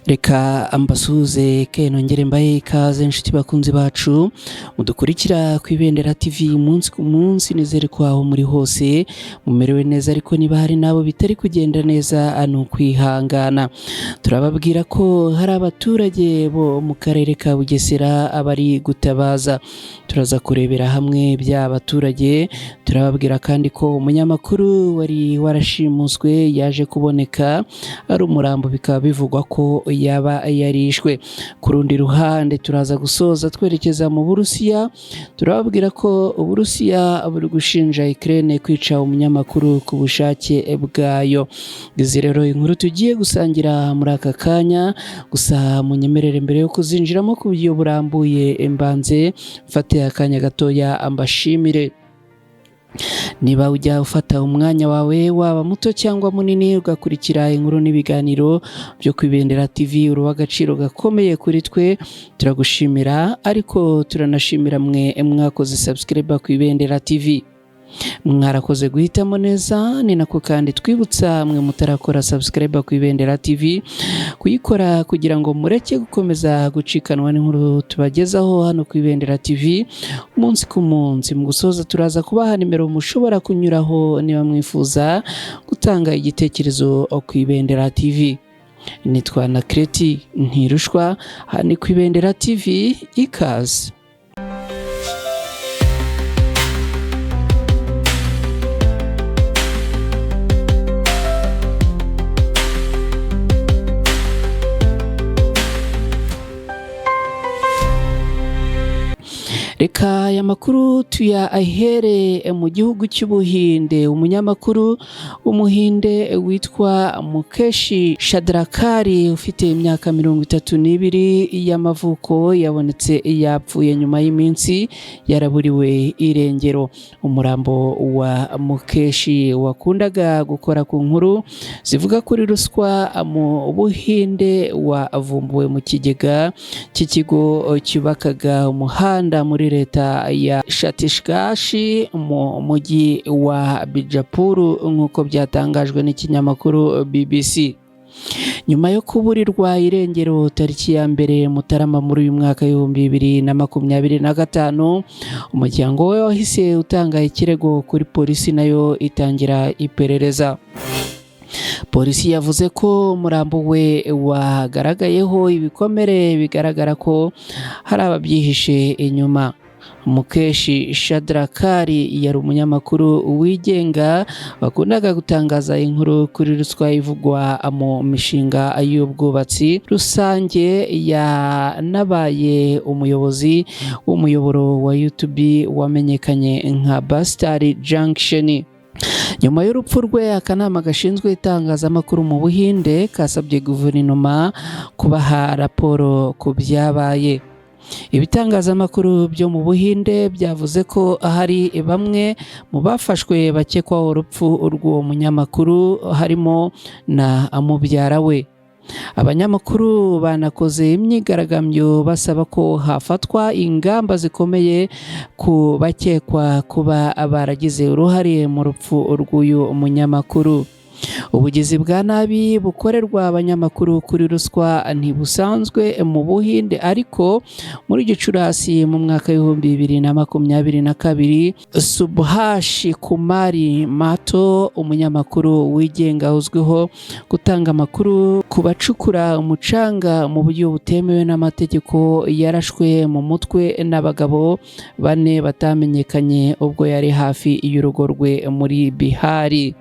Reka ambasuhuze nongere mbahe ikaze inshuti bakunzi bacu mudukurikira ku Ibendera TV umunsi ku munsi. Nizere ko aho muri hose mumerewe neza, ariko niba hari nabo bitari kugenda neza ano kwihangana. Turababwira ko hari abaturage bo mu karere ka Bugesera abari gutabaza. Turaza kurebera hamwe by'abaturage. Turababwira kandi ko umunyamakuru wari warashimuswe yaje kuboneka ari umurambo, bikaba bivugwa ko yaba yarishwe. Ku rundi ruhande turaza gusoza twerekeza mu Burusiya. Turababwira ko Uburusiya buri gushinja Ukraine kwica umunyamakuru ku bushake bwayo. Izi rero inkuru tugiye gusangira muri aka kanya, gusa munyemerere mbere yo kuzinjiramo ku buryo burambuye mbanze mfate akanya gatoya ambashimire. Niba ujya ufata umwanya wawe waba muto cyangwa munini ugakurikira inkuru n'ibiganiro byo ku Ibendera TV, uri w'agaciro gakomeye kuri twe, turagushimira. Ariko turanashimira mwe mwakoze subscribe ku Ibendera TV. Mwarakoze guhitamo neza, ni nako kandi twibutsa mwe mutarakora subscribe ku Ibendera TV kuyikora kugira ngo mureke gukomeza gucikanwa n'inkuru tubagezaho hano ku Ibendera TV umunsi ku munsi. Mu gusoza turaza kubaha nimero mushobora kunyuraho niba mwifuza gutanga igitekerezo ku Ibendera TV. Nitwa Nakreti Ntirushwa, hani ku Ibendera TV, ikaze. Reka aya makuru tuyahere mu gihugu cy'Ubuhinde. Umunyamakuru w'Umuhinde witwa Mukesh Shadrakari ufite imyaka 32 y'amavuko yabonetse yapfuye nyuma y'iminsi yaraburiwe irengero. Umurambo wa Mukesh wakundaga gukora ku nkuru zivuga kuri ruswa mu Buhinde wavumbuwe mu kigega cy'ikigo cyubakaga umuhanda muri leta ya Chhattisgarh mu mujyi wa Bijapur, nk'uko byatangajwe n'ikinyamakuru BBC. Nyuma yo kuburirwa irengero tariki ya 1 Mutarama muri uyu mwaka 2025, umuryango we wahise utanga ikirego kuri polisi, nayo itangira iperereza. Polisi yavuze ko umurambo we wagaragayeho ibikomere bigaragara ko hari ababyihishe inyuma. Mukesh Shadrakari yari umunyamakuru wigenga wakundaga gutangaza inkuru kuri ruswa ivugwa mu mishinga y'ubwubatsi rusange. Yanabaye umuyobozi w'umuyoboro wa YouTube wamenyekanye nka Bastard Junction. Nyuma y'urupfu rwe, akanama gashinzwe itangazamakuru mu Buhinde kasabye guverinoma kubaha raporo ku byabaye. Ibitangazamakuru byo mu Buhinde byavuze ko hari bamwe mu bafashwe bakekwaho urupfu rw'uwo munyamakuru, harimo na mubyara we. Abanyamakuru banakoze imyigaragambyo basaba ko hafatwa ingamba zikomeye ku bakekwa kuba baragize uruhare mu rupfu rw'uyu munyamakuru. Ubugizi bwa nabi bukorerwa abanyamakuru kuri ruswa ntibusanzwe mu Buhinde, ariko muri Gicurasi mu mwaka 2022, Subhash Kumari Mato, umunyamakuru wigenga uzwiho gutanga amakuru ku bacukura umucanga mu buryo butemewe n'amategeko, yarashwe mu mutwe n'abagabo 4 batamenyekanye ubwo yari hafi y'urugo rwe muri Bihari.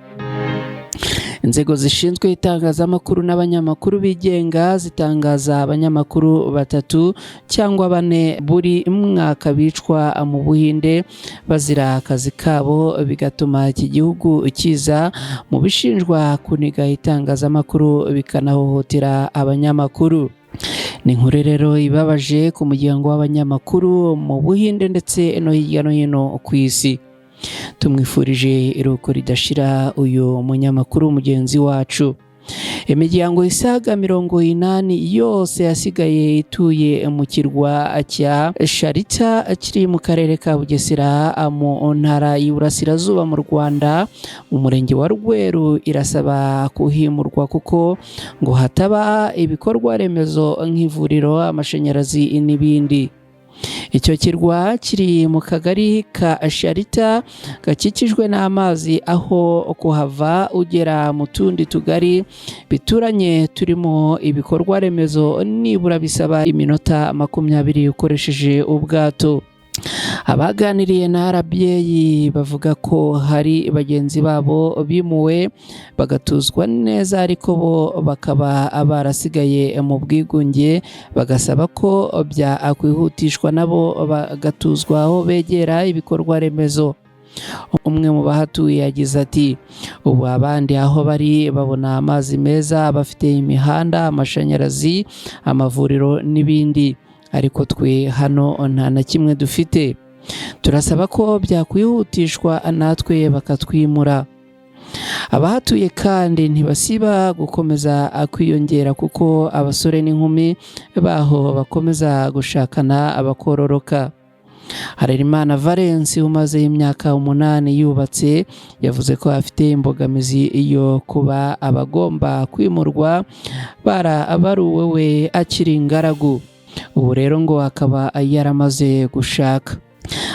Inzego zishinzwe itangazamakuru n'abanyamakuru bigenga zitangaza abanyamakuru 3 cyangwa 4 buri mwaka bicwa mu Buhinde bazira akazi kabo, bigatuma iki gihugu kiza mu bishinjwa kuniga itangazamakuru bikanahohotera abanyamakuru. Ni inkuru rero ibabaje ku muryango w'abanyamakuru mu Buhinde ndetse no hirya no hino ku isi. Tumwifurije iruhuko ridashira uyu munyamakuru mugenzi wacu. imiryango isaga 80 yose yasigaye ituye mu kirwa cya Sharita kiri mu karere ka Bugesera mu ntara y'Iburasirazuba mu Rwanda mu murenge wa Rweru irasaba kuhimurwa kuko ngo hataba ibikorwa remezo nk'ivuriro, amashanyarazi n'ibindi. Icyo kirwa kiri mu kagari ka Sharita gakikijwe n'amazi, aho kuhava ugera mu tundi tugari bituranye turimo ibikorwa remezo nibura bisaba iminota 20 ukoresheje ubwato. Abaganiriye na RBA bavuga ko hari bagenzi babo bimuwe bagatuzwa neza, ariko bo bakaba barasigaye mu bwigunge, bagasaba ko byakwihutishwa nabo bagatuzwa aho begera ibikorwa remezo. Umwe mu bahatuye yagize ati ubu abandi aho bari babona amazi meza, bafite imihanda, amashanyarazi, amavuriro n'ibindi, ariko twe hano nta na kimwe dufite. Turasaba ko byakwihutishwa natwe bakatwimura. Abahatuye kandi ntibasiba gukomeza kwiyongera kuko abasore n'inkumi baho bakomeza gushakana abakororoka. Harerimana Valence umaze imyaka 8 yubatse yavuze ko afite imbogamizi yo kuba abagomba kwimurwa barabaruwe we akiri ingaragu. Ubu rero ngo akaba yaramaze gushaka.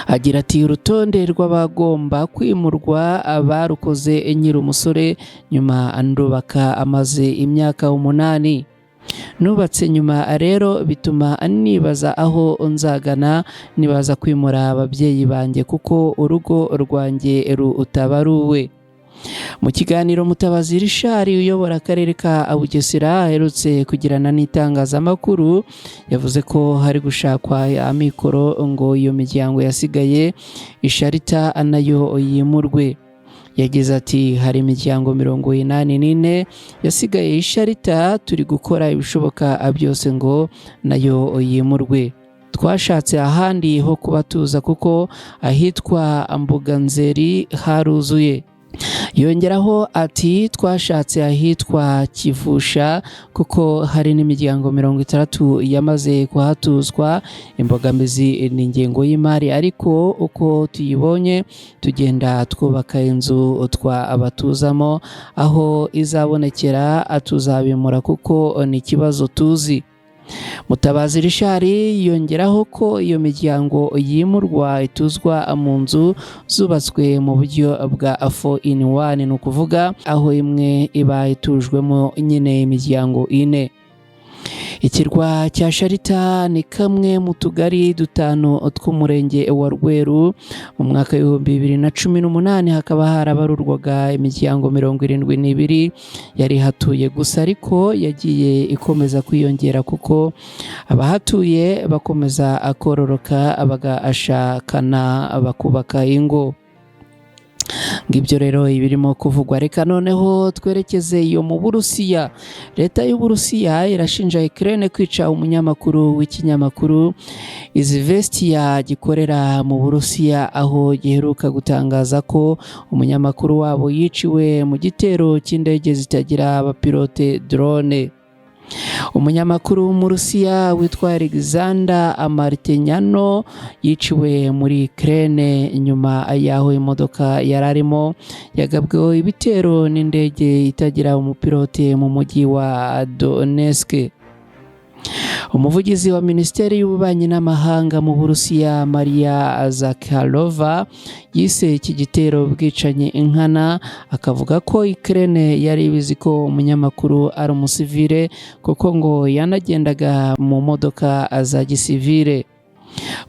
Agira ati urutonde rw'abagomba kwimurwa abarukoze nyiri umusore, nyuma ndubaka amaze imyaka 8. Nubatse nyuma rero bituma nibaza aho nzagana nibaza kwimura ababyeyi banjye kuko urugo rwanjye utabaruwe. Mu kiganiro Mutabazi Richard uyobora akarere ka Bugesera aherutse kugirana n'itangazamakuru yavuze ko hari gushakwa amikoro ngo iyo miryango yasigaye Sharita nayo yimurwe. Yagize ati hari imiryango 84 yasigaye Sharita, turi gukora ibishoboka byose ngo nayo yimurwe. Twashatse ahandi ho kubatuza kuko ahitwa Mbuganzeri haruzuye. Yongeraho ati twashatse ahitwa Kivusha kuko hari n'imiryango 60 yamaze kuhatuzwa. Imbogamizi ni ingengo y'imari, ariko uko tuyibonye tugenda twubaka inzu abatuzamo, aho izabonekera tuzabimura kuko ni ikibazo tuzi. Mutabazi Richard yongeraho ko iyo miryango yimurwa ituzwa mu nzu zubatswe mu buryo bwa 4-in-1, ni ukuvuga aho imwe iba itujwemo nyine imiryango 4. Ikirwa cya Sharita ni kamwe mu tugari 5 tw'umurenge wa Rweru. Mu mwaka wa 2018 hakaba harabarurwaga imiryango 72 yari hatuye gusa, ariko yagiye ikomeza kwiyongera kuko abahatuye bakomeza akororoka bagashakana bakubaka ingo. Ngibyo rero ibirimo kuvugwa. Reka noneho twerekeze iyo mu Burusiya. Leta y'Uburusiya irashinja Ukraine kwica umunyamakuru w'ikinyamakuru Izvestia gikorera mu Burusiya, aho giheruka gutangaza ko umunyamakuru wabo yiciwe mu gitero cy'indege zitagira abapilote drone. Umunyamakuru mu Rusiya witwa Alexander Martenyano yiciwe muri Ukraine nyuma yaho imodoka yararimo yagabweho ibitero n'indege itagira umupilote mu mujyi wa Donetsk. Umuvugizi wa Minisiteri y'Ububanyi n'Amahanga mu Burusiya Maria Zakharova yise iki gitero bwicanye inkana, akavuga ko Ukraine yari ibizi ko umunyamakuru ari umusivile kuko ngo yanagendaga mu modoka za gisivile.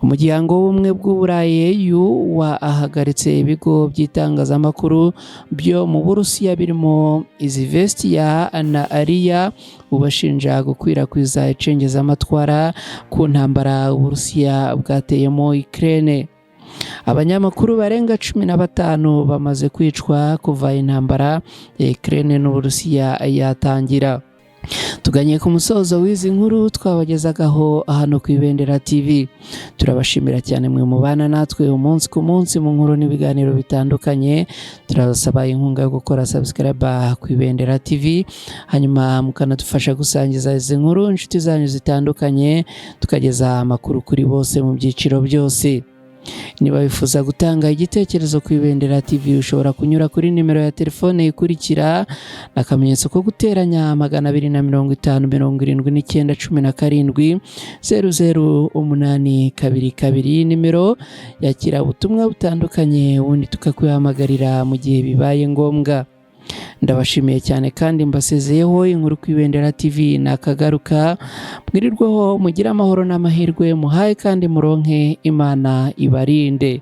Umuryango w'ubumwe bw'Uburayi wahagaritse ibigo by'itangazamakuru byo mu Burusiya birimo Izvestia na Ariya, ubashinja gukwirakwiza icengezamatwara ku ntambara Uburusiya bwateyemo Ukraine. Abanyamakuru barenga 15 bamaze kwicwa kuva intambara ya Ukraine n'Uburusiya yatangira. Tuganye ku musozo w'izi nkuru twabagezagaho hano ku Ibendera TV. Turabashimira cyane mwe mubana natwe umunsi ku munsi mu nkuru n'ibiganiro bitandukanye. Turabasaba inkunga yo gukora subscribe ku Ibendera TV, hanyuma mukanadufasha gusangiza izi nkuru inshuti zanyu zitandukanye, tukageza amakuru kuri bose mu byiciro byose. Niba wifuza gutanga igitekerezo ku Ibendera TV, ushobora kunyura kuri nimero ya telefone ikurikira, akamenyetso ko guteranya 250 79 17 00 nimero yakira ubutumwa butandukanye, ubundi tukakwihamagarira mu gihe bibaye ngombwa. Ndabashimiye cyane kandi mbasezeyeho inkuru ku Ibendera TV nakagaruka. Mwirirweho, mugira amahoro n'amahirwe, muhaye kandi muronke, Imana ibarinde.